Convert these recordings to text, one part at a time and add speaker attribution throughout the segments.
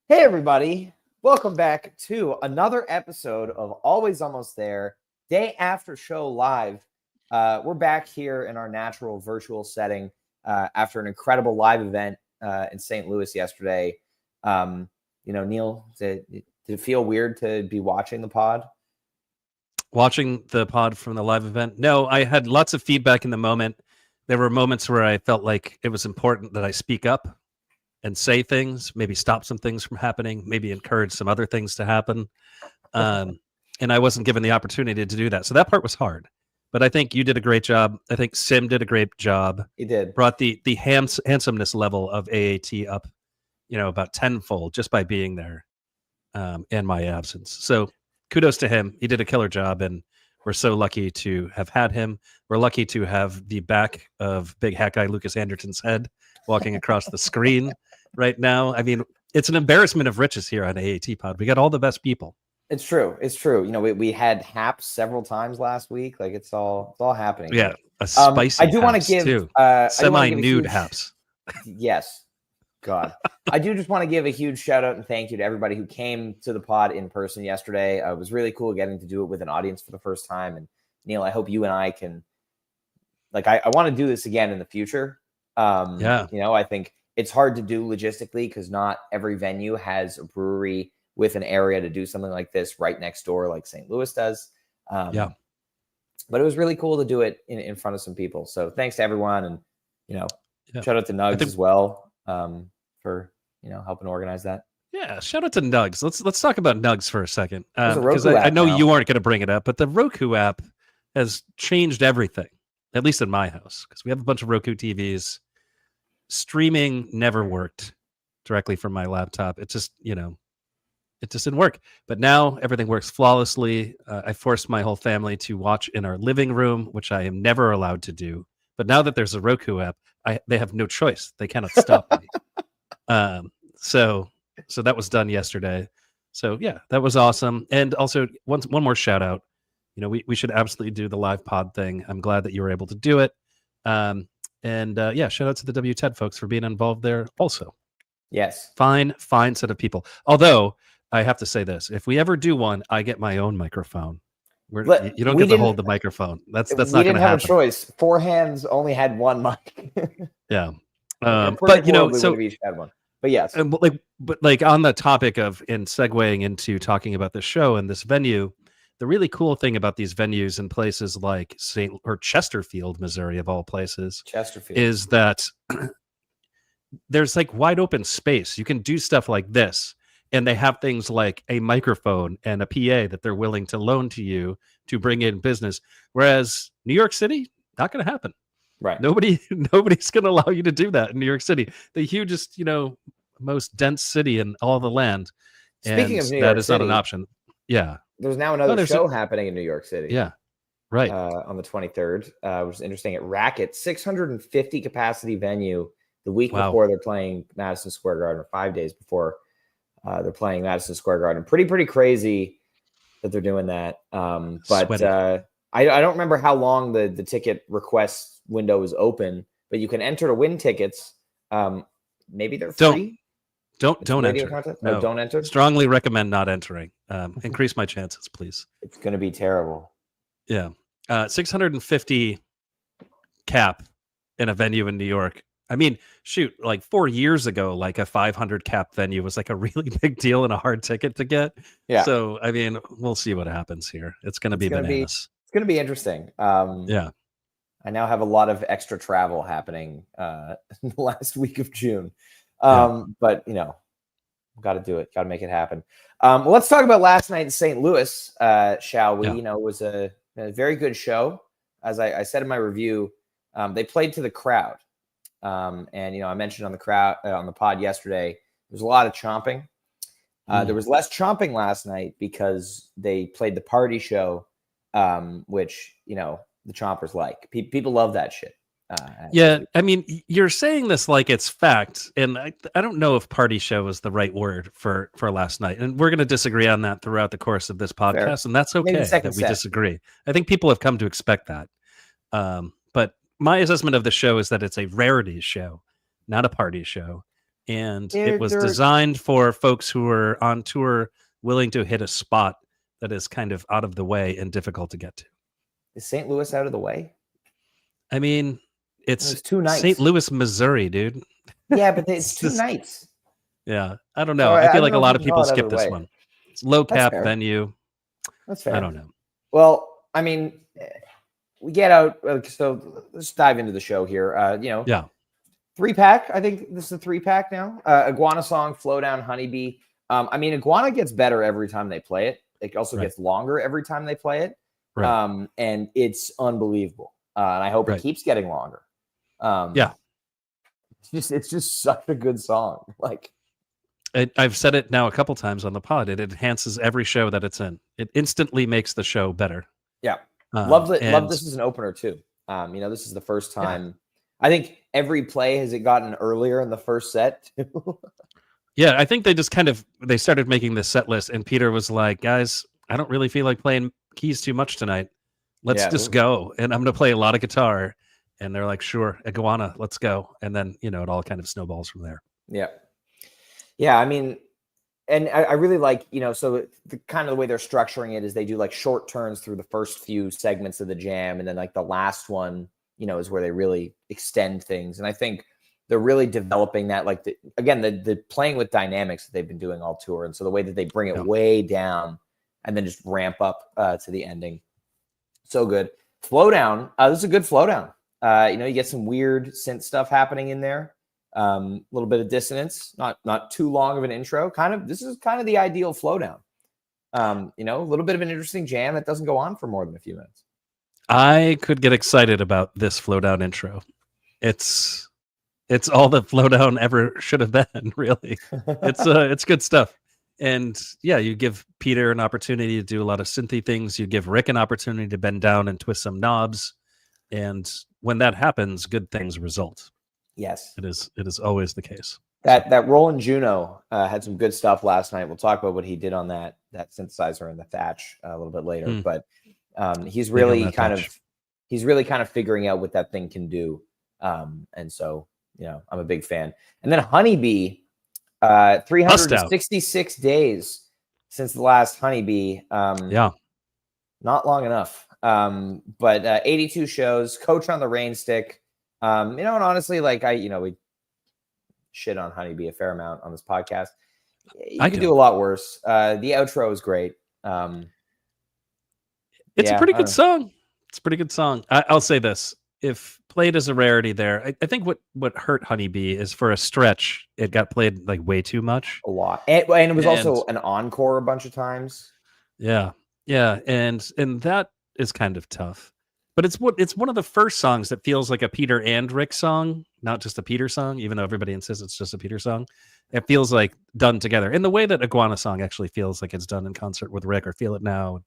Speaker 1: Hey, everybody. Welcome back to another episode of Always Almost There, day after show live. We're back here in our natural virtual setting after an incredible live event in St. Louis yesterday. Neil, did it feel weird to be watching the pod?
Speaker 2: Watching the pod from the live event? No, I had lots of feedback in the moment. There were moments where I felt like it was important that I speak up and say things, maybe stop some things from happening, maybe encourage some other things to happen. And I wasn't given the opportunity to do that. So that part was hard. But I think you did a great job. I think Sim did a great job.
Speaker 1: He did.
Speaker 2: Brought the handsomeness level of AAT up, about tenfold just by being there in my absence. So kudos to him. He did a killer job, and we're so lucky to have had him. We're lucky to have the back of big hat guy Lucas Anderton's head walking across the screen right now. I mean, it's an embarrassment of riches here on AAT Pod. We got all the best people.
Speaker 1: It's true. It's true. We had Haps several times last week. Like it's all happening.
Speaker 2: Yeah, a spicy.
Speaker 1: I do want to give
Speaker 2: too. Semi-nude Haps.
Speaker 1: Yes. God. I do just want to give a huge shout out and thank you to everybody who came to the pod in person yesterday. It was really cool getting to do it with an audience for the first time. And Neil, I hope you and I can, I want to do this again in the future. I think it's hard to do logistically because not every venue has a brewery with an area to do something like this right next door, like St. Louis does. But it was really cool to do it in front of some people. So thanks to everyone. And, shout out to Nugs as well. For helping organize that.
Speaker 2: Yeah, shout out to Nugs. Let's talk about Nugs for a second, because I know you aren't going to bring it up, but the Roku app has changed everything, at least in my house, because we have a bunch of Roku TVs. Streaming never worked directly from my laptop. It just didn't work. But now everything works flawlessly. I forced my whole family to watch in our living room, which I am never allowed to do. But now that there's a Roku app, they have no choice. They cannot stop me. So that was done yesterday. So yeah, that was awesome. And also one more shout out. We should absolutely do the live pod thing. I'm glad that you were able to do it. Shout out to the W10 folks for being involved there also.
Speaker 1: Yes.
Speaker 2: Fine set of people. Although I have to say this, if we ever do one, I get my own microphone. You don't get to hold the microphone. That's not going to happen. We
Speaker 1: didn't have a choice. Four hands only had one mic.
Speaker 2: Yeah.
Speaker 1: But so each had one. But yes.
Speaker 2: But on the topic of segueing into talking about the show and this venue, the really cool thing about these venues in places like Chesterfield, Missouri, of all places, is that there's wide open space. You can do stuff like this. And they have things like a microphone and a PA that they're willing to loan to you to bring in business. Whereas New York City, not going to happen.
Speaker 1: Right.
Speaker 2: Nobody's going to allow you to do that in New York City, the hugest, most dense city in all the land.
Speaker 1: Speaking of New York City,
Speaker 2: that is not an option. Yeah.
Speaker 1: There's now another show happening in New York City.
Speaker 2: Yeah. Right.
Speaker 1: On the 23rd, which is interesting, at Racket, 650 capacity venue the week before they're playing Madison Square Garden, or 5 days before. They're playing Madison Square Garden. Pretty crazy that they're doing that. I don't remember how long the ticket request window is open, but you can enter to win tickets. Maybe they're free.
Speaker 2: Don't enter.
Speaker 1: No, don't enter.
Speaker 2: Strongly recommend not entering. Increase my chances, please.
Speaker 1: It's going to be terrible.
Speaker 2: Yeah. 650 cap in a venue in New York. I mean, shoot, 4 years ago, a 500 cap venue was a really big deal and a hard ticket to get.
Speaker 1: Yeah.
Speaker 2: So, I mean, we'll see what happens here. It's going to be bananas.
Speaker 1: It's going to be interesting.
Speaker 2: Yeah.
Speaker 1: I now have a lot of extra travel happening in the last week of June. But, got to do it. Got to make it happen. Well, let's talk about last night in St. Louis, shall we?
Speaker 2: Yeah.
Speaker 1: It was a very good show. As I said in my review, they played to the crowd. I mentioned on the pod yesterday, there's a lot of chomping. There was less chomping last night because they played the party show, which, the chompers like. People love that shit.
Speaker 2: I mean, you're saying this like it's fact, and I don't know if party show is the right word for last night, and we're going to disagree on that throughout the course of this podcast. Fair. And that's okay that we disagree. I think people have come to expect that. But my assessment of the show is that it's a rarity show, not a party show. and it was designed for folks who are on tour willing to hit a spot that is kind of out of the way and difficult to get to.
Speaker 1: Is St. Louis out of the way?
Speaker 2: I mean, it's
Speaker 1: 2 nights.
Speaker 2: St. Louis, Missouri, dude.
Speaker 1: Yeah, but it's 2 nights.
Speaker 2: Yeah, I don't know. I feel like a lot of people skip this one. It's low cap venue.
Speaker 1: That's fair.
Speaker 2: I don't know.
Speaker 1: Well, I mean, we get out. So let's dive into the show here. 3-pack. I think this is a 3-pack now. Iguana Song, Flow Down, Honeybee. I mean, Iguana gets better every time they play it. It also gets longer every time they play it.
Speaker 2: Right.
Speaker 1: And it's unbelievable. And I hope it keeps getting longer. It's just such a good song. Like,
Speaker 2: I've said it now a couple times on the pod. It enhances every show that it's in. It instantly makes the show better.
Speaker 1: Yeah. Love this as an opener too. This is the first time. Yeah. I think every play has it gotten earlier in the first set too.
Speaker 2: Yeah, I think they just they started making this set list, and Peter was like, "Guys, I don't really feel like playing keys too much tonight. Let's just go, and I'm going to play a lot of guitar." And they're like, "Sure, Iguana, let's go." And then it all kind of snowballs from there.
Speaker 1: Yeah. Yeah, I mean, and I really like, so the kind of the way they're structuring it is they do like short turns through the first few segments of the jam. And then like the last one, is where they really extend things. And I think they're really developing that, like, the playing with dynamics that they've been doing all tour. And so the way that they bring it way down and then just ramp up to the ending. So good. Flow Down. This is a good flow down. You get some weird synth stuff happening in there. A little bit of dissonance, not too long of an intro. This is kind of the ideal flow down. A little bit of an interesting jam that doesn't go on for more than a few minutes.
Speaker 2: I could get excited about this flow down intro. It's all that flow down ever should have been, really. It's good stuff. And yeah, you give Peter an opportunity to do a lot of synthy things. You give Rick an opportunity to bend down and twist some knobs. And when that happens, good things result.
Speaker 1: Yes,
Speaker 2: it is always the case.
Speaker 1: That Roland Juno had some good stuff last night. We'll talk about what he did on that synthesizer and the thatch a little bit later. But he's really kind of figuring out what that thing can do. And so I'm a big fan. And then Honeybee, 366 days since the last Honeybee. Not long enough. But 82 shows, Coach on the Rain Stick. And honestly, like we shit on Honeybee a fair amount on this podcast. You could do a lot worse. The outro is great.
Speaker 2: It's a pretty good song. It's a pretty good song. I'll say this: if played as a rarity, there, I think what hurt Honeybee is for a stretch, it got played like way too much,
Speaker 1: a lot, and it was also an encore a bunch of times.
Speaker 2: Yeah, and that is kind of tough. But it's one of the first songs that feels like a Peter and Rick song, not just a Peter song, even though everybody insists it's just a Peter song. It feels like done together in the way that Iguana Song actually feels like it's done in concert with Rick or Feel It Now and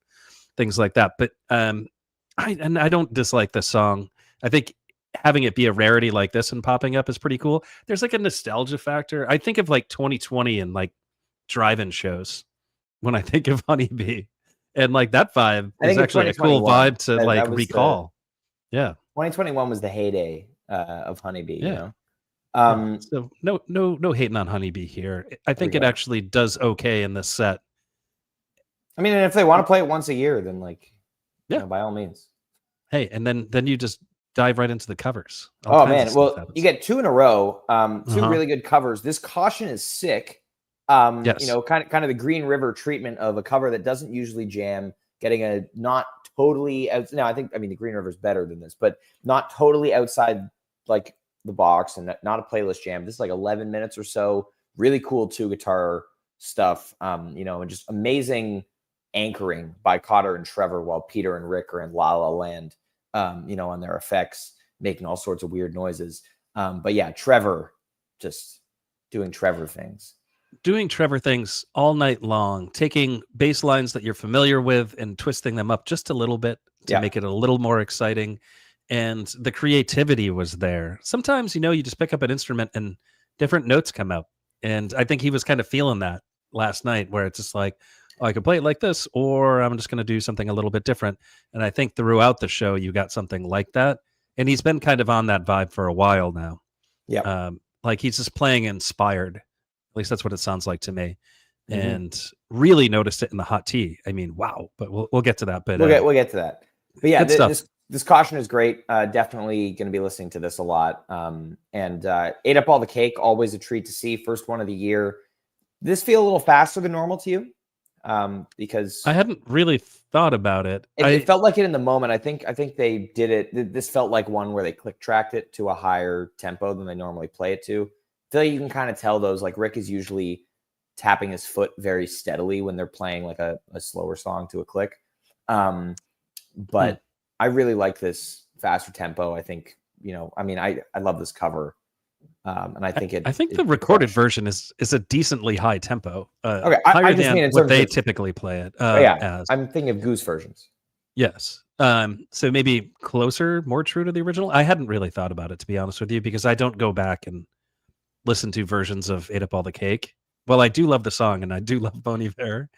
Speaker 2: things like that. But I don't dislike this song. I think having it be a rarity like this and popping up is pretty cool. There's like a nostalgia factor. I think of like 2020 and like drive-in shows when I think of Honeybee. And like that vibe is actually a cool vibe to like recall.
Speaker 1: 2021 was the heyday of Honeybee.
Speaker 2: Yeah. So no hating on Honeybee here. I think it actually does okay in this set.
Speaker 1: I mean, and if they want to play it once a year, then by all means.
Speaker 2: Hey, and then you just dive right into the covers.
Speaker 1: Well, you get 2 in a row. 2 really good covers. This Caution is sick. Yes. Kind of the Green River treatment of a cover that doesn't usually jam, getting a not totally out. Now, the Green River is better than this, but not totally outside like the box and not a playlist jam. This is like 11 minutes or so. Really cool 2 guitar stuff. And just amazing anchoring by Cotter and Trevor while Peter and Rick are in La La Land, on their effects, making all sorts of weird noises. But yeah, Trevor just doing Trevor things.
Speaker 2: Doing Trevor things all night long, taking bass lines that you're familiar with and twisting them up just a little bit to make it a little more exciting. And the creativity was there. Sometimes, you just pick up an instrument and different notes come out. And I think he was kind of feeling that last night where it's just like, I could play it like this, or I'm just going to do something a little bit different. And I think throughout the show, you got something like that. And he's been kind of on that vibe for a while now.
Speaker 1: Yeah.
Speaker 2: Like he's just playing inspired. At least that's what it sounds like to me. And really noticed it in the hot tea. I mean, wow! But we'll get to that. But
Speaker 1: we'll get to that. But yeah, this caution is great. Definitely going to be listening to this a lot. And Ate Up All the Cake, always a treat to see. First one of the year. This feel a little faster than normal to you? Because
Speaker 2: I hadn't really thought about it.
Speaker 1: It felt like it in the moment. I think they did it. This felt like one where they click tracked it to a higher tempo than they normally play it to. I feel like you can kind of tell those. Like Rick is usually tapping his foot very steadily when they're playing like a slower song to a click. But I really like this faster tempo. I think, I love this cover. And I think
Speaker 2: the recorded version is a decently high tempo.
Speaker 1: Okay,
Speaker 2: higher than what they typically play it. As.
Speaker 1: I'm thinking of Goose versions.
Speaker 2: Yes. So maybe closer, more true to the original. I hadn't really thought about it, to be honest with you, because I don't go back and listen to versions of Ate Up All the Cake. Well, I do love the song and I do love Bon Iver.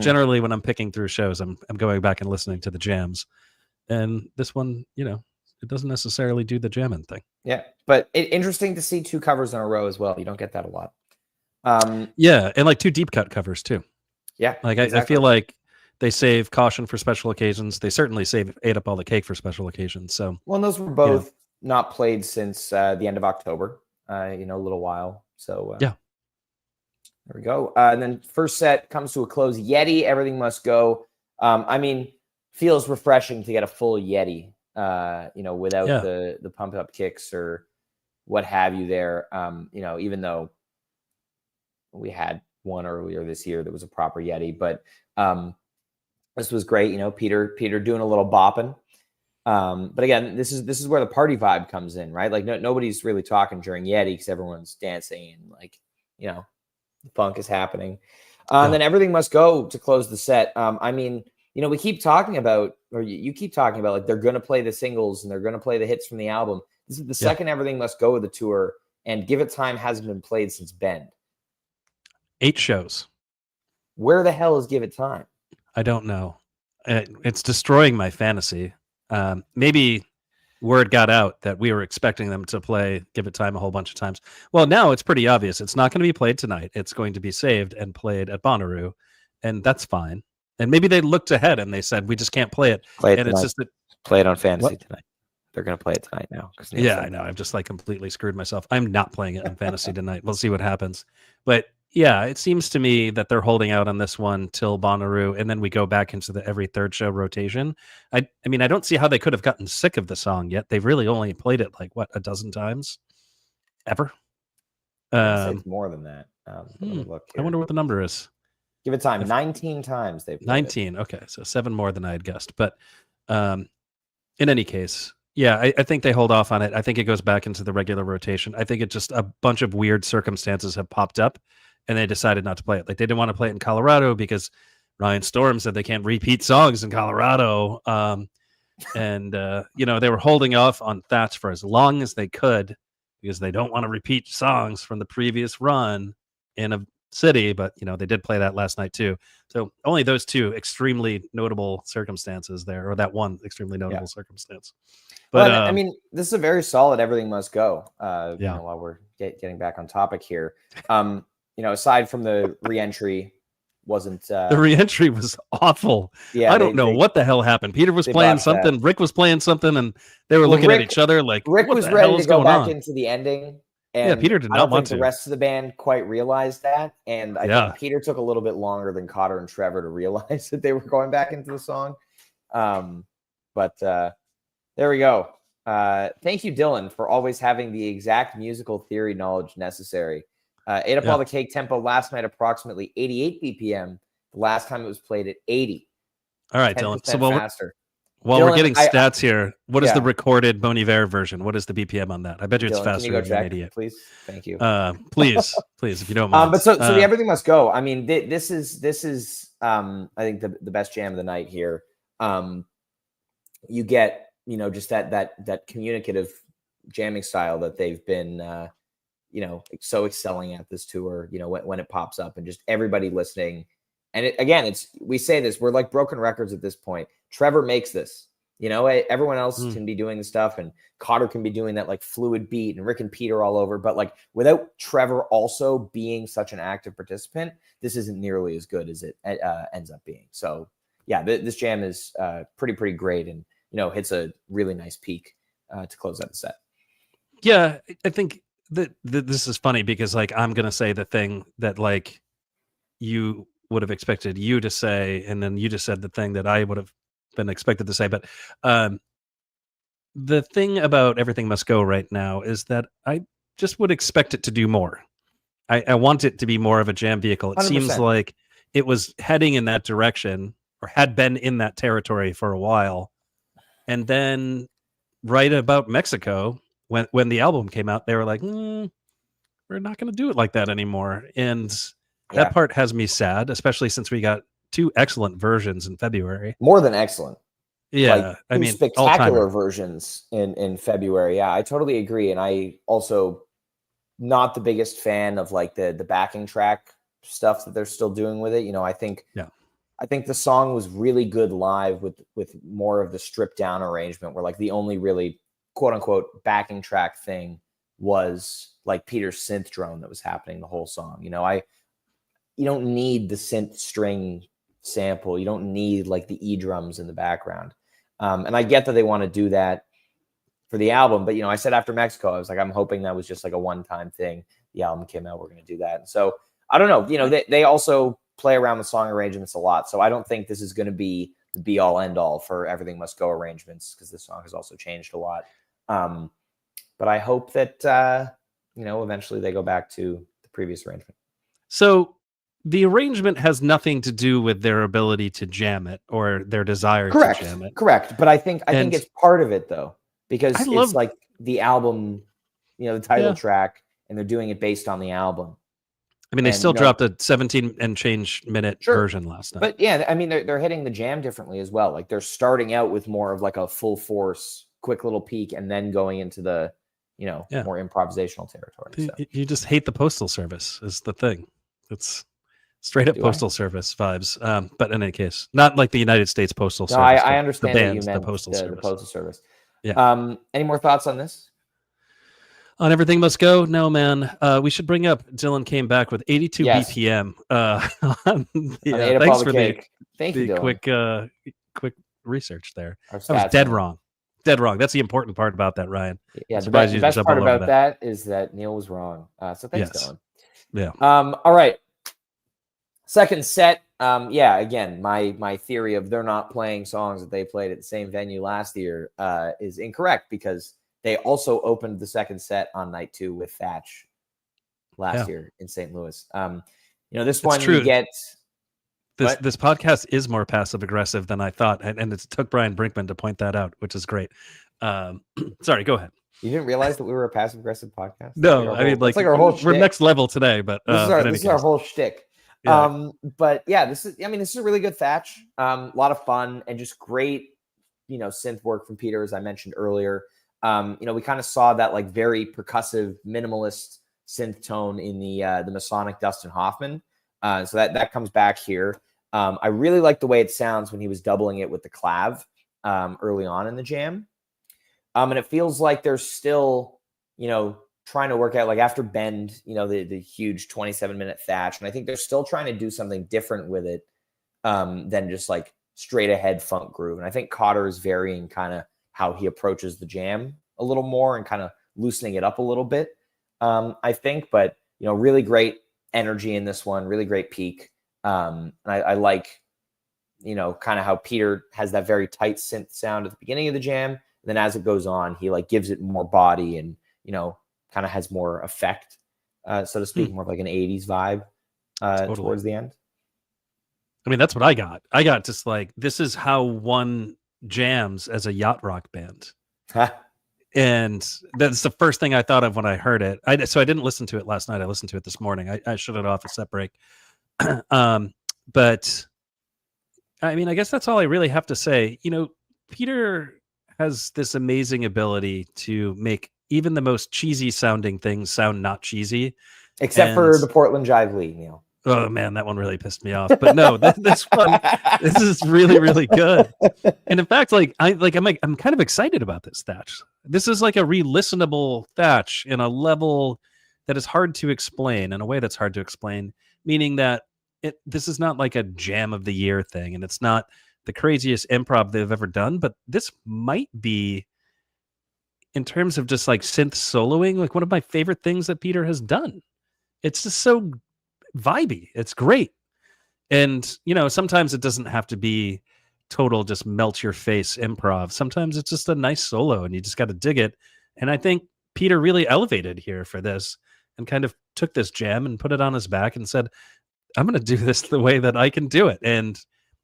Speaker 2: Generally, when I'm picking through shows, I'm going back and listening to the jams. And this one, it doesn't necessarily do the jamming thing.
Speaker 1: Yeah, but interesting to see 2 covers in a row as well. You don't get that a lot.
Speaker 2: Yeah, and like 2 deep cut covers too.
Speaker 1: Yeah,
Speaker 2: like exactly. I feel like they save Caution for special occasions. They certainly save Ate Up All the Cake for special occasions. So
Speaker 1: and those were both not played since the end of October. A little while. So
Speaker 2: yeah.
Speaker 1: There we go. And then first set comes to a close. Yeti, Everything Must Go. Feels refreshing to get a full Yeti, without the pump up kicks or what have you there. Even though we had one earlier this year that was a proper Yeti, but this was great. Peter doing a little bopping. But again, this is where the party vibe comes in, right? Like nobody's really talking during Yeti because everyone's dancing and the funk is happening. And then Everything Must Go to close the set. We keep talking about, or you keep talking about, like they're going to play the singles and they're going to play the hits from the album. This is the second Everything Must Go of the tour, and Give It Time hasn't been played since Bend.
Speaker 2: 8 shows.
Speaker 1: Where the hell is Give It Time?
Speaker 2: I don't know. It's destroying my fantasy. Maybe word got out that we were expecting them to play Give It Time a whole bunch of times. Well, now it's pretty obvious. It's not going to be played tonight. It's going to be saved and played at Bonnaroo, and that's fine. And maybe they looked ahead and they said, we just can't play it. It's just that
Speaker 1: play it on Fantasy tonight. They're going to play it tonight now.
Speaker 2: Yeah, I know. I've just completely screwed myself. I'm not playing it on Fantasy tonight. We'll see what happens. But yeah, it seems to me that they're holding out on this one till Bonnaroo, and then we go back into the every third show rotation. I don't see how they could have gotten sick of the song yet. They've really only played it a dozen times ever.
Speaker 1: It's more than that. Look here.
Speaker 2: I wonder what the number is.
Speaker 1: Give It Time. 19 times they've played
Speaker 2: 19. Okay, so 7 more than I had guessed. But in any case, yeah, I think they hold off on it. I think it goes back into the regular rotation. I think it just a bunch of weird circumstances have popped up, and they decided not to play it. Like they didn't want to play it in Colorado because Ryan Storm said they can't repeat songs in Colorado. They were holding off on Thatch for as long as they could because they don't want to repeat songs from the previous run in a city, but they did play that last night too. So only those 2 extremely notable circumstances there, or that one extremely notable circumstance. But
Speaker 1: this is a very solid Everything Must Go. While we're getting back on topic here, aside from the re-entry, the
Speaker 2: re-entry was awful. Yeah, I don't know what the hell happened. Peter was playing something, Rick was playing something, and they were looking at each other like
Speaker 1: Rick was ready to go back into the ending. And
Speaker 2: Peter did not want to.
Speaker 1: The rest of the band quite realized that, and I think Peter took a little bit longer than Cotter and Trevor to realize that they were going back into the song. But there we go. Thank you, Dylan, for always having the exact musical theory knowledge necessary. Ate Up All the Cake tempo last night approximately 88 BPM. The last time it was played at 80.
Speaker 2: All right, Dylan. So
Speaker 1: faster.
Speaker 2: While Dylan, we're getting stats here, what is the recorded Bon Iver version? What is the BPM on that? I bet you it's faster than an idiot.
Speaker 1: Please, thank you.
Speaker 2: Please, if you don't mind.
Speaker 1: But so the Everything Must Go. I mean, this is I think the best jam of the night here. You get just that communicative jamming style that they've been so excelling at this tour. When it pops up and just everybody listening. And we say this, we're like broken records at this point. Trevor makes this. You know, everyone else can be doing the stuff, and Cotter can be doing that like fluid beat, and Rick and Peter all over. But like without Trevor also being such an active participant, this isn't nearly as good as it ends up being. So yeah, this jam is pretty great, and hits a really nice peak to close out the set.
Speaker 2: Yeah, I think that this is funny because like I'm gonna say the thing that like you would have expected you to say, and then you just said the thing that I would have been expected to say. But the thing about Everything Must Go right now is that I just would expect it to do more. I want it to be more of a jam vehicle. It
Speaker 1: 100%.
Speaker 2: Seems like it was heading in that direction, or had been in that territory for a while. And then right about Mexico, when the album came out, they were like, we're not going to do it like that anymore. And that part has me sad, especially since we got 2 excellent versions in February.
Speaker 1: More than excellent.
Speaker 2: Yeah,
Speaker 1: like, I mean, spectacular versions in February. Yeah, I totally agree. And I also not the biggest fan of like the backing track stuff that they're still doing with it. I think the song was really good live with more of the stripped down arrangement, where like the only really quote unquote backing track thing was like Peter's synth drone that was happening the whole song. You don't need the synth string sample. You don't need like the E drums in the background. And I get that they want to do that for the album, but I said after Mexico, I was like, I'm hoping that was just like a one-time thing. The album came out, we're going to do that. And so I don't know. They also play around with song arrangements a lot, so I don't think this is going to be the be-all end-all for Everything Must Go arrangements, because this song has also changed a lot. But I hope that eventually they go back to the previous arrangement.
Speaker 2: So the arrangement has nothing to do with their ability to jam it or their desire to jam it.
Speaker 1: Correct. But I think it's part of it, though, because it's like the album, the title track, and they're doing it based on the album.
Speaker 2: I mean, they still dropped a 17 and change minute version last night.
Speaker 1: But yeah, I mean, they're hitting the jam differently as well. Like they're starting out with more of like a full force, quick little peak, and then going into the, more improvisational territory. So.
Speaker 2: You just hate the Postal Service is the thing. It's straight up Postal Service vibes. But in any case, not like the United States Postal Service.
Speaker 1: I understand that you meant the Postal Service. Yeah. Any more thoughts on this?
Speaker 2: On Everything Must Go? No, man. We should bring up Dylan came back with 82 BPM. Thanks for the quick research there. That was dead wrong. Dead wrong. That's the important part about that, Ryan.
Speaker 1: Yeah, the best part about that is that Neil was wrong. So thanks, Dylan.
Speaker 2: Yeah.
Speaker 1: All right. Second set. Again, my theory of they're not playing songs that they played at the same venue last year is incorrect, because they also opened the second set on night 2 with Thatch last year in St. Louis. This one you get.
Speaker 2: This podcast is more passive aggressive than I thought, and it took Brian Brinkman to point that out, which is great. Sorry, go ahead.
Speaker 1: You didn't realize that we were a passive aggressive podcast?
Speaker 2: No, I mean, like our whole we're next level today, but
Speaker 1: this is our whole shtick. Yeah. But yeah, this is a really good Thatch. A lot of fun and just great, synth work from Peter, as I mentioned earlier. We kind of saw that like very percussive, minimalist synth tone in the Masonic Dustin Hoffman. So that comes back here. I really like the way it sounds when he was doubling it with the clav early on in the jam. And it feels like they're still, trying to work out, like after Bend, the huge 27-minute Thatch. And I think they're still trying to do something different with it than just like straight ahead funk groove. And I think Cotter is varying kind of how he approaches the jam a little more and kind of loosening it up a little bit, I think. But, really great energy in this one, really great peak. And I like, kind of how Peter has that very tight synth sound at the beginning of the jam. And then as it goes on, he like gives it more body and, kind of has more effect, so to speak, more of like an 80s vibe towards the end.
Speaker 2: I mean, that's what I got. I got just like, this is how one jams as a yacht rock band. And that's the first thing I thought of when I heard it. So I didn't listen to it last night. I listened to it this morning. I shut it off a set break. But I mean, I guess that's all I really have to say. Peter has this amazing ability to make even the most cheesy sounding things sound not cheesy.
Speaker 1: Except for the Portland Jive Lee, Neil.
Speaker 2: Oh man, that one really pissed me off. But no, this one, this is really, really good. And in fact, I'm kind of excited about this Thatch. This is like a re-listenable Thatch in a level that is hard to explain, in a way that's hard to explain, meaning that this is not like a jam of the year thing, and it's not the craziest improv they've ever done, but this might be, in terms of just like synth soloing, like one of my favorite things that Peter has done. It's just so vibey. It's great. And, sometimes it doesn't have to be total just melt your face improv. Sometimes it's just a nice solo and you just got to dig it. And I think Peter really elevated here for this and kind of took this jam and put it on his back and said, I'm going to do this the way that I can do it. And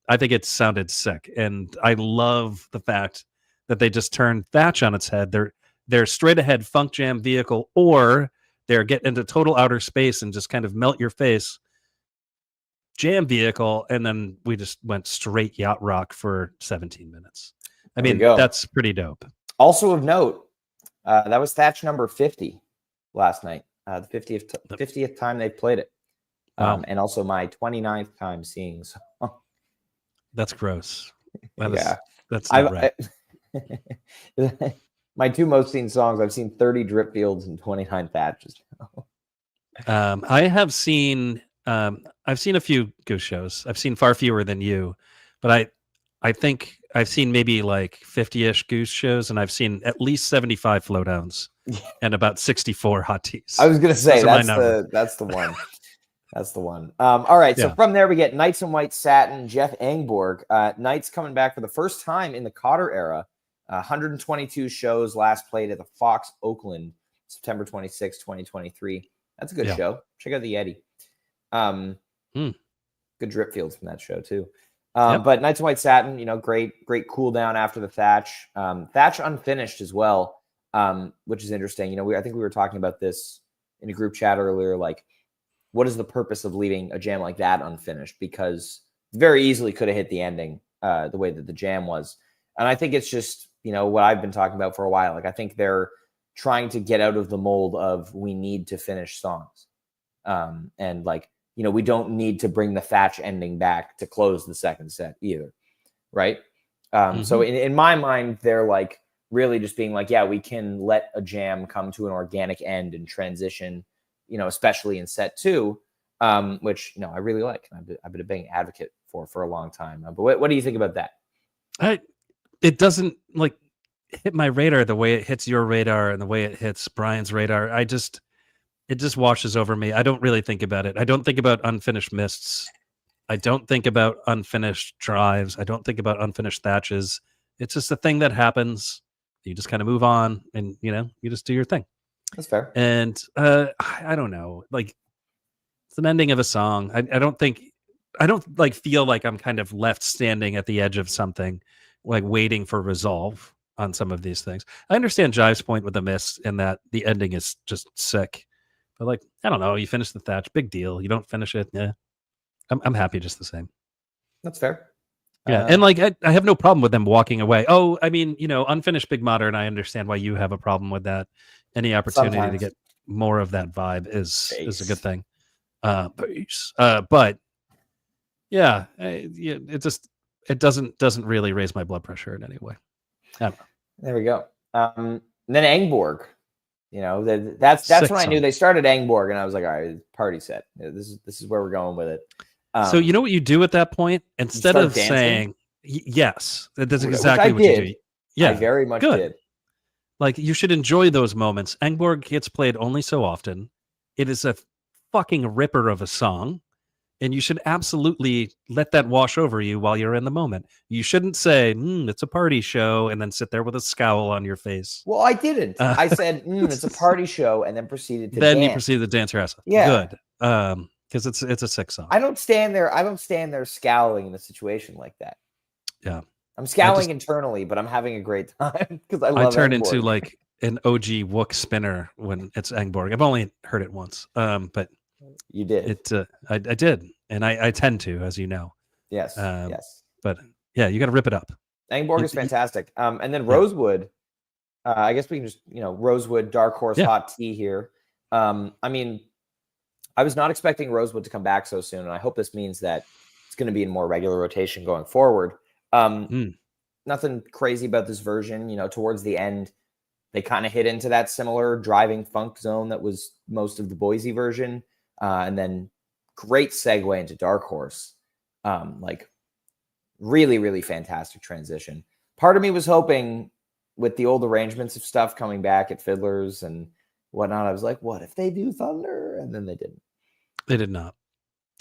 Speaker 2: I think it sounded sick. And I love the fact that they just turned Thatch on its head. They're straight ahead funk jam vehicle, or they're getting into total outer space and just kind of melt your face jam vehicle. And then we just went straight yacht rock for 17 minutes. I mean, that's pretty dope.
Speaker 1: Also of note, that was Thatch number 50 last night. The 50th time they've played it.
Speaker 2: Wow.
Speaker 1: And also my 29th time seeing. So.
Speaker 2: That's gross. That's
Speaker 1: not
Speaker 2: right.
Speaker 1: My two most seen songs, I've seen 30 Dripfields and 29 Thatches.
Speaker 2: I have seen I've seen a few Goose shows. I've seen far fewer than you, but I think I've seen maybe like 50-ish Goose shows, and I've seen at least 75 Flowdowns and about 64 Hot Teas.
Speaker 1: I was gonna say that's the one. That's the one. All right, so from there we get Knights in White Satin, Jeff Engborg. Knights coming back for the first time in the Cotter era. 122 shows, last played at the Fox Oakland, September 26, 2023. That's a good show. Check out the Yeti. Good Dripfields from that show too. But Knights in White Satin, great cool down after the Thatch. Thatch unfinished as well, which is interesting. I think we were talking about this in a group chat earlier. Like, what is the purpose of leaving a jam like that unfinished? Because very easily could have hit the ending the way that the jam was. And I think it's just, what I've been talking about for a while. Like, I think they're trying to get out of the mold of we need to finish songs. And we don't need to bring the Thatch ending back to close the second set either. Right. So in my mind, they're like really just being like, yeah, we can let a jam come to an organic end and transition, especially in set two, which, I really like. I've been a big advocate for a long time. But what do you think about that?
Speaker 2: It doesn't hit my radar the way it hits your radar and the way it hits Brian's radar. It just washes over me. I don't really think about it. I don't think about unfinished mists. I don't think about unfinished drives. I don't think about unfinished Thatches. It's just a thing that happens. You just kind of move on and, you just do your thing.
Speaker 1: That's fair.
Speaker 2: And I don't know, it's an ending of a song. I don't feel like I'm kind of left standing at the edge of something, like waiting for resolve on some of these things. I understand Jive's point with the mist and that the ending is just sick. But I don't know, you finish the Thatch, big deal. You don't finish it, yeah. I'm happy just the same.
Speaker 1: That's fair.
Speaker 2: Yeah, and I have no problem with them walking away. Oh, I mean, unfinished Big Modern, I understand why you have a problem with that. Any opportunity to get more of that vibe is a good thing. But yeah, it doesn't really raise my blood pressure in any way. I don't know.
Speaker 1: There we go. And then Engborg. That's when I knew they started Engborg, and I was like, all right, party set. This is where we're going with it.
Speaker 2: So you know what you do at that point? Instead of dancing? Saying yes, that's exactly what you do. Yeah,
Speaker 1: I very much did.
Speaker 2: You should enjoy those moments. Engborg gets played only so often. It is a fucking ripper of a song, and you should absolutely let that wash over you while you're in the moment. You shouldn't say, it's a party show, and then sit there with a scowl on your face.
Speaker 1: Well, I didn't. I said, it's a party show, and then proceeded to dance.
Speaker 2: Then you proceeded to dance your ass off.
Speaker 1: Yeah.
Speaker 2: Good. Because it's a sick song.
Speaker 1: I don't stand there scowling in a situation like that.
Speaker 2: Yeah.
Speaker 1: I'm scowling internally, but I'm having a great time because I
Speaker 2: turn
Speaker 1: Engborg.
Speaker 2: Into an OG Wook spinner when it's Engborg. I've only heard it once. But
Speaker 1: you did.
Speaker 2: I did, and I tend to, as you know.
Speaker 1: Yes. Yes.
Speaker 2: But yeah, you got to rip it up.
Speaker 1: Engborg is fantastic. And then Rosewood. I guess we can just Rosewood, Dark Horse, Hot Tea here. I mean, I was not expecting Rosewood to come back so soon, and I hope this means that it's going to be in more regular rotation going forward. Nothing crazy about this version. Towards the end, they kind of hit into that similar driving funk zone that was most of the Boise version. And then great segue into Dark Horse. Really, really fantastic transition. Part of me was hoping with the old arrangements of stuff coming back at Fiddler's and whatnot, I was like, what if they do Thunder? And then they didn't.
Speaker 2: They did not.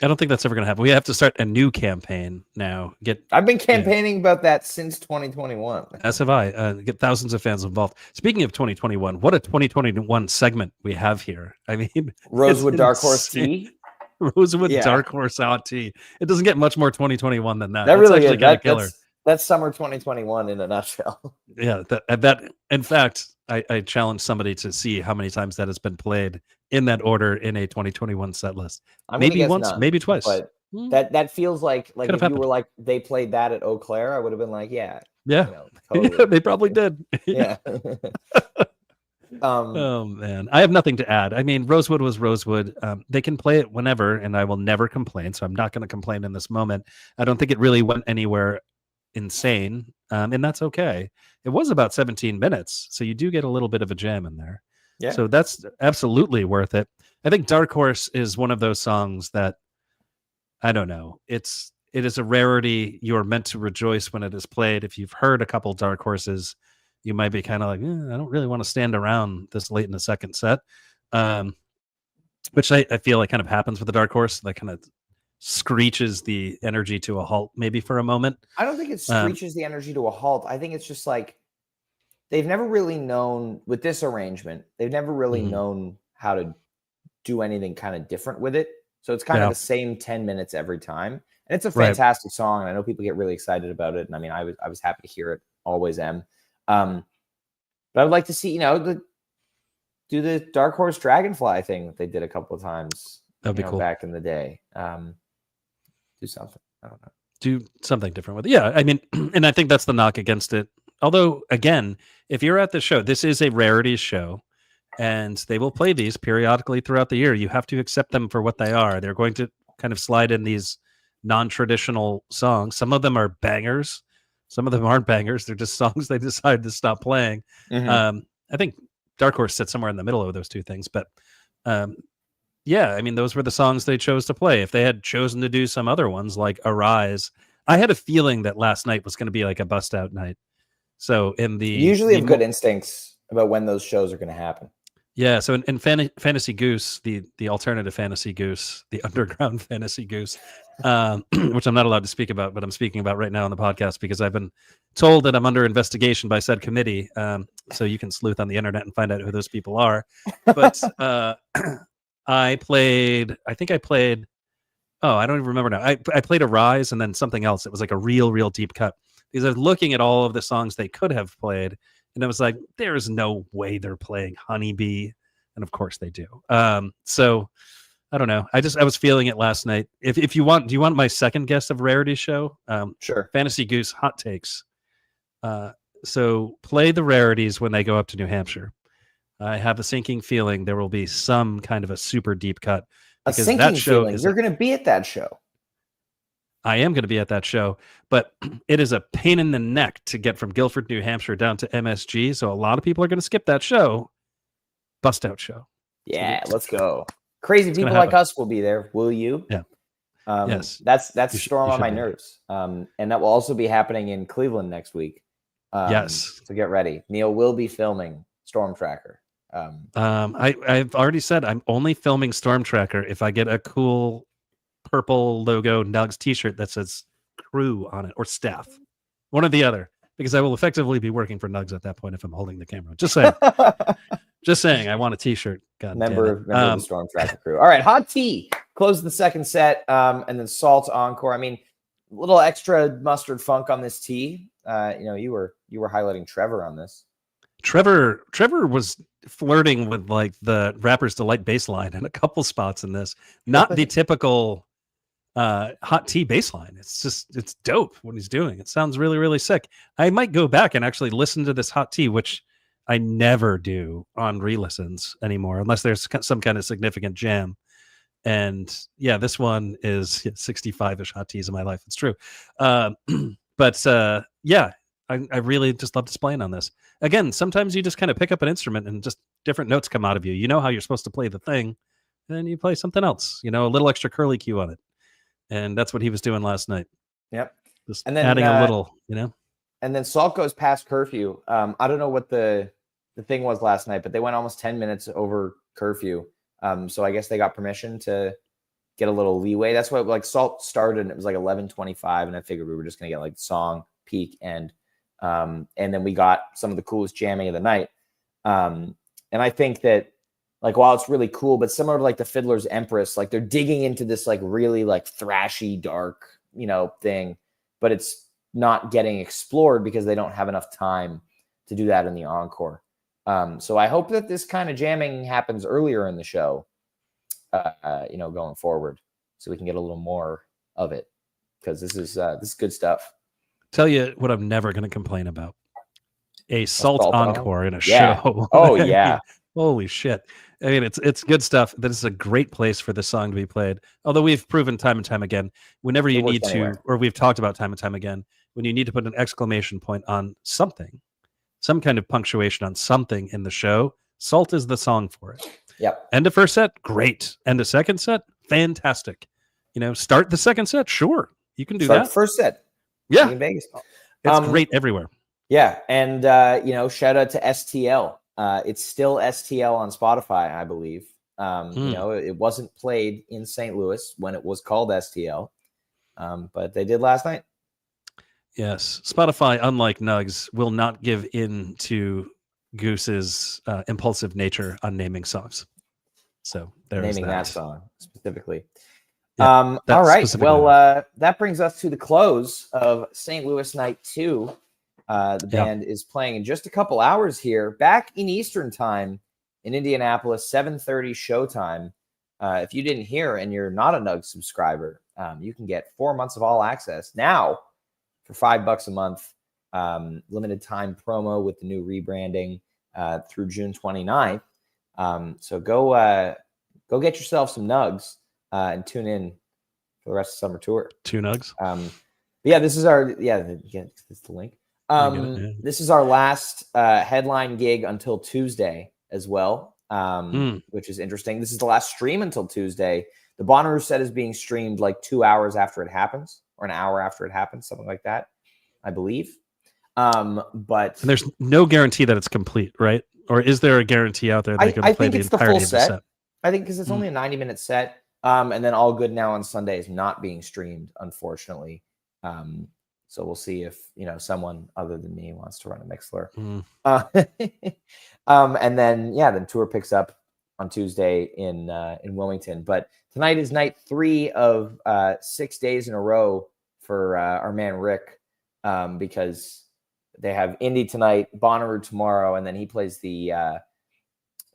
Speaker 2: I don't think that's ever going to happen. We have to start a new campaign now.
Speaker 1: I've been campaigning about that since 2021.
Speaker 2: As have I. Get thousands of fans involved. Speaking of 2021, what a 2021 segment we have here. I mean,
Speaker 1: Rosewood Dark Horse tea.
Speaker 2: Rosewood Dark Horse hot tea. It doesn't get much more 2021 than that.
Speaker 1: That really is. Kind of killer. That's summer 2021 in a nutshell.
Speaker 2: Yeah, that. In fact, I challenge somebody to see how many times that has been played in that order in a 2021 set list. Maybe once, maybe twice.
Speaker 1: But that feels like if you were like they played that at Eau Claire, I would have been like, yeah.
Speaker 2: Totally. Yeah, they probably did.
Speaker 1: Yeah.
Speaker 2: Oh man, I have nothing to add. I mean, Rosewood was Rosewood. They can play it whenever, and I will never complain. So I'm not going to complain in this moment. I don't think it really went anywhere insane, and that's okay. It was about 17 minutes, so you do get a little bit of a jam in there.
Speaker 1: Yeah.
Speaker 2: So that's absolutely worth it. I think Dark Horse is one of those songs that, I don't know, it is a rarity. You are meant to rejoice when it is played. If you've heard a couple Dark Horses, you might be kind of like, I don't really want to stand around this late in the second set, which I feel like kind of happens with the Dark Horse. That kind of screeches the energy to a halt maybe for a moment.
Speaker 1: I don't think it screeches the energy to a halt. I think it's just like they've never really known with this arrangement. They've never really known how to do anything kind of different with it. So it's kind of the same 10 minutes every time. And it's a fantastic song. And I know people get really excited about it. And I mean, I was happy to hear it. Always am. But I would like to see, do the Dark Horse Dragonfly thing that they did a couple of times.
Speaker 2: That'd be cool.
Speaker 1: Back in the day. Do something. I don't know.
Speaker 2: Do something different with it. Yeah. I mean, and I think that's the knock against it. Although, again, if you're at the show, this is a rarities show, and they will play these periodically throughout the year. You have to accept them for what they are. They're going to kind of slide in these non-traditional songs. Some of them are bangers. Some of them aren't bangers. They're just songs they decided to stop playing. I think Dark Horse sits somewhere in the middle of those two things. But yeah, I mean, those were the songs they chose to play. If they had chosen to do some other ones like Arise, I had a feeling that last night was going to be like a bust out night. So you
Speaker 1: usually have good instincts about when those shows are going to happen.
Speaker 2: Yeah. So in Fantasy Goose, the alternative Fantasy Goose, the underground Fantasy Goose, which I'm not allowed to speak about, but I'm speaking about right now on the podcast because I've been told that I'm under investigation by said committee. So you can sleuth on the internet and find out who those people are. But I think I played. Oh, I don't even remember now. I played Arise and then something else. It was like a real deep cut. Because I was looking at all of the songs they could have played, and I was like, there's no way they're playing Honeybee. And of course they do. So I don't know. I was feeling it last night. If you want, do you want my second guess of Rarity Show?
Speaker 1: Sure.
Speaker 2: Fantasy Goose hot takes. So play the rarities when they go up to New Hampshire. I have a sinking feeling there will be some kind of a super deep cut.
Speaker 1: A sinking feeling. You're going to be at that show.
Speaker 2: I am going to be at that show, but it is a pain in the neck to get from Guilford, New Hampshire down to MSG. So a lot of people are going to skip that show. Bust out show.
Speaker 1: Yeah, let's go. Crazy people like us will be there. Will you?
Speaker 2: Yeah.
Speaker 1: Yes. That's Storm on my nerves. And that will also be happening in Cleveland next week.
Speaker 2: Yes.
Speaker 1: So get ready. Neil will be filming Storm Tracker.
Speaker 2: I've already said I'm only filming Storm Tracker if I get a cool purple logo Nugs t-shirt that says crew on it or staff, one or the other, because I will effectively be working for Nugs at that point if I'm holding the camera. Just saying. Just saying, I want a t-shirt.
Speaker 1: Member of the Storm Tracker crew. All right, Hot Tea close the second set, and then Salt encore. I mean, a little extra mustard funk on this tea. You were highlighting Trevor on this.
Speaker 2: Trevor was flirting with like the Rapper's Delight bass line in a couple spots in this. Not the typical Hot Tea bass line. It's dope what he's doing. It sounds really sick. I might go back and actually listen to this Hot Tea, which I never do on re-listens anymore, unless there's some kind of significant jam. And yeah, this one is 65-ish hot teas in my life. It's true. But yeah, I really just love displaying on this. Again, sometimes you just kind of pick up an instrument and just different notes come out of you. You know how you're supposed to play the thing, and then you play something else, a little extra curly cue on it. And that's what he was doing last night.
Speaker 1: Yep.
Speaker 2: Just and then, adding a little,
Speaker 1: And then Salt goes past curfew. I don't know what the thing was last night, but they went almost 10 minutes over curfew. So I guess they got permission to get a little leeway. That's what, like, Salt started and it was like 11:25, and I figured we were just gonna get like song, peak, and then we got some of the coolest jamming of the night. And I think that, like, while it's really cool, but similar to like the Fiddler's Empress, like they're digging into this like really like thrashy, dark, thing, but it's not getting explored because they don't have enough time to do that in the encore. So I hope that this kind of jamming happens earlier in the show, going forward, so we can get a little more of it, because this is good stuff.
Speaker 2: Tell you what, I'm never going to complain about: a Salt encore in a
Speaker 1: yeah.
Speaker 2: show.
Speaker 1: Oh yeah.
Speaker 2: Holy shit. I mean, it's good stuff. This is a great place for this song to be played. Although we've proven time and time again, whenever you need to, or we've talked about time and time again, when you need to put an exclamation point on something, some kind of punctuation on something in the show, Salt is the song for it.
Speaker 1: Yep.
Speaker 2: End of first set, great. End of second set, fantastic. Start the second set, sure. You can do that.
Speaker 1: First set.
Speaker 2: Yeah.
Speaker 1: In Vegas.
Speaker 2: It's great everywhere.
Speaker 1: Yeah. And, shout out to STL. It's still STL on Spotify, I believe. It wasn't played in St. Louis when it was called STL, but they did last night.
Speaker 2: Yes. Spotify, unlike Nugs, will not give in to Goose's impulsive nature on naming songs. So there's
Speaker 1: naming that song specifically.
Speaker 2: Yeah,
Speaker 1: all right. Well, that brings us to the close of St. Louis Night 2. The band is playing in just a couple hours here, back in Eastern time in Indianapolis, 7:30 showtime. If you didn't hear and you're not a Nugs subscriber, you can get 4 months of all access now for $5 a month. Limited time promo with the new rebranding through June 29th. So go get yourself some Nugs and tune in for the rest of the summer tour.
Speaker 2: 2 Nugs.
Speaker 1: This is our it's the link. This is our last headline gig until Tuesday as well, which is interesting. This is the last stream until Tuesday. The Bonnaroo set is being streamed like 2 hours after it happens, or an hour after it happens, something like that, I believe. But
Speaker 2: there's no guarantee that it's complete, right? Or is there a guarantee out there they can play the entirety of the set?
Speaker 1: I think because it's only a 90-minute set, and then All Good Now on Sunday is not being streamed, unfortunately. So we'll see if someone other than me wants to run a Mixler. And then tour picks up on Tuesday in Wilmington. But tonight is night 3 of 6 days in a row for our man Rick, because they have Indy tonight, Bonnaroo tomorrow, and then he plays the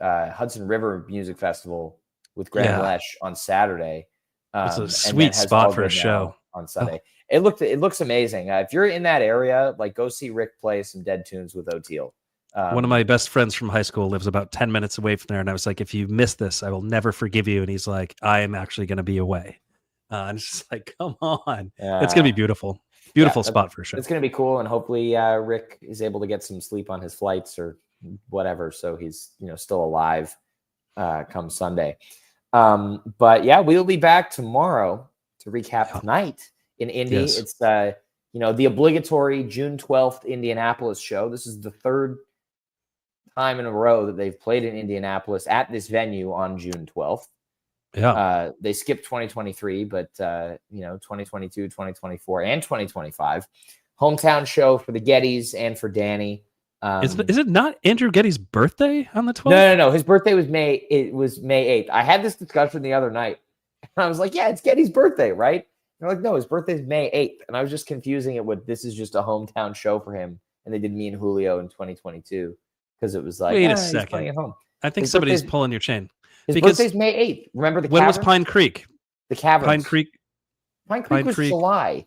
Speaker 1: Hudson River Music Festival with Graham Lesh on Saturday.
Speaker 2: It's a sweet spot for a show
Speaker 1: on Sunday. It looks amazing. If you're in that area, like, go see Rick play some Dead Tunes with O'Teal.
Speaker 2: One of my best friends from high school lives about 10 minutes away from there, and I was like, if you miss this, I will never forgive you. And he's like, I am actually going to be away. And it's just like, come on. It's going to be beautiful. Beautiful spot for a show.
Speaker 1: It's going to be cool, and hopefully Rick is able to get some sleep on his flights or whatever, so he's still alive come Sunday. But yeah, we'll be back tomorrow to recap tonight in Indy.
Speaker 2: Yes.
Speaker 1: It's the obligatory June 12th Indianapolis show. This is the third time in a row that they've played in Indianapolis at this venue on June 12th.
Speaker 2: Yeah.
Speaker 1: They skipped 2023, but 2022, 2024, and 2025. Hometown show for the Gettys and for Danny.
Speaker 2: Is it not Andrew Getty's birthday on the 12th?
Speaker 1: No. His birthday was May 8th. I had this discussion the other night. And I was like, yeah, it's Getty's birthday, right? And they're like, no, his birthday's May 8th. And I was just confusing it with, this is just a hometown show for him. And they did me and Julio in 2022 because it was like,
Speaker 2: wait a second.
Speaker 1: He's playing at home.
Speaker 2: I think somebody's pulling your chain.
Speaker 1: His birthday's May 8th. Remember the
Speaker 2: when
Speaker 1: caverns?
Speaker 2: was Pine Creek?
Speaker 1: The caverns.
Speaker 2: Pine Creek
Speaker 1: was July.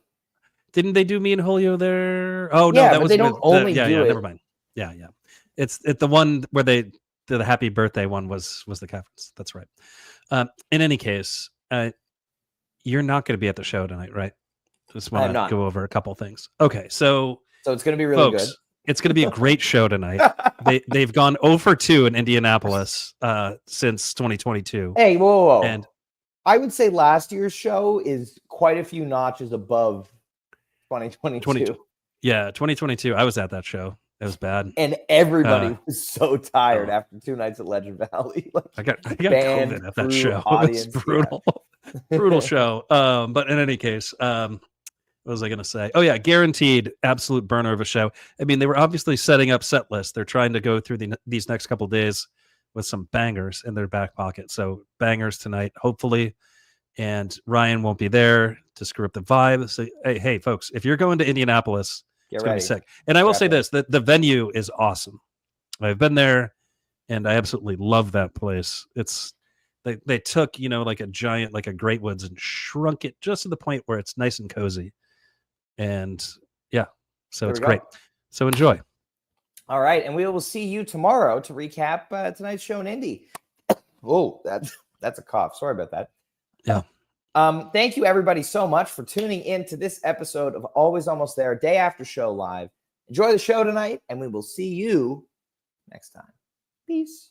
Speaker 2: Didn't they do me and Julio there? Oh no,
Speaker 1: yeah,
Speaker 2: that was
Speaker 1: they don't only do it.
Speaker 2: Never mind. Yeah. It's the one where they the happy birthday one was the conference. That's right. In any case, you're not going to be at the show tonight, right? Just want to go over a couple things. Okay, so
Speaker 1: it's going to be really
Speaker 2: folks,
Speaker 1: good.
Speaker 2: It's going to be a great show tonight. They've gone 0-2 in Indianapolis since 2022.
Speaker 1: Hey, whoa. And I would say last year's show is quite a few notches above 2022.
Speaker 2: Yeah, 2022. I was at that show. It was bad.
Speaker 1: And everybody was so tired after 2 nights at Legend Valley.
Speaker 2: Like, I got COVID at that show. Audience, it was brutal. Yeah. Brutal show. But in any case, what was I going to say? Oh, yeah, guaranteed absolute burner of a show. I mean, they were obviously setting up set lists. They're trying to go through these next couple of days with some bangers in their back pocket. So bangers tonight, hopefully. And Ryan won't be there to screw up the vibe. So, hey, folks, if you're going to Indianapolis, it's going to be sick. And I will say this, that the venue is awesome. I've been there, and I absolutely love that place. It's they took, like a giant, like a Great Woods, and shrunk it just to the point where it's nice and cozy. And, yeah, so it's great. So enjoy.
Speaker 1: All right, and we will see you tomorrow to recap tonight's show in Indy. Oh, that's a cough. Sorry about that.
Speaker 2: Yeah.
Speaker 1: Thank you, everybody, so much for tuning in to this episode of Always Almost There, day after show live. Enjoy the show tonight, and we will see you next time. Peace.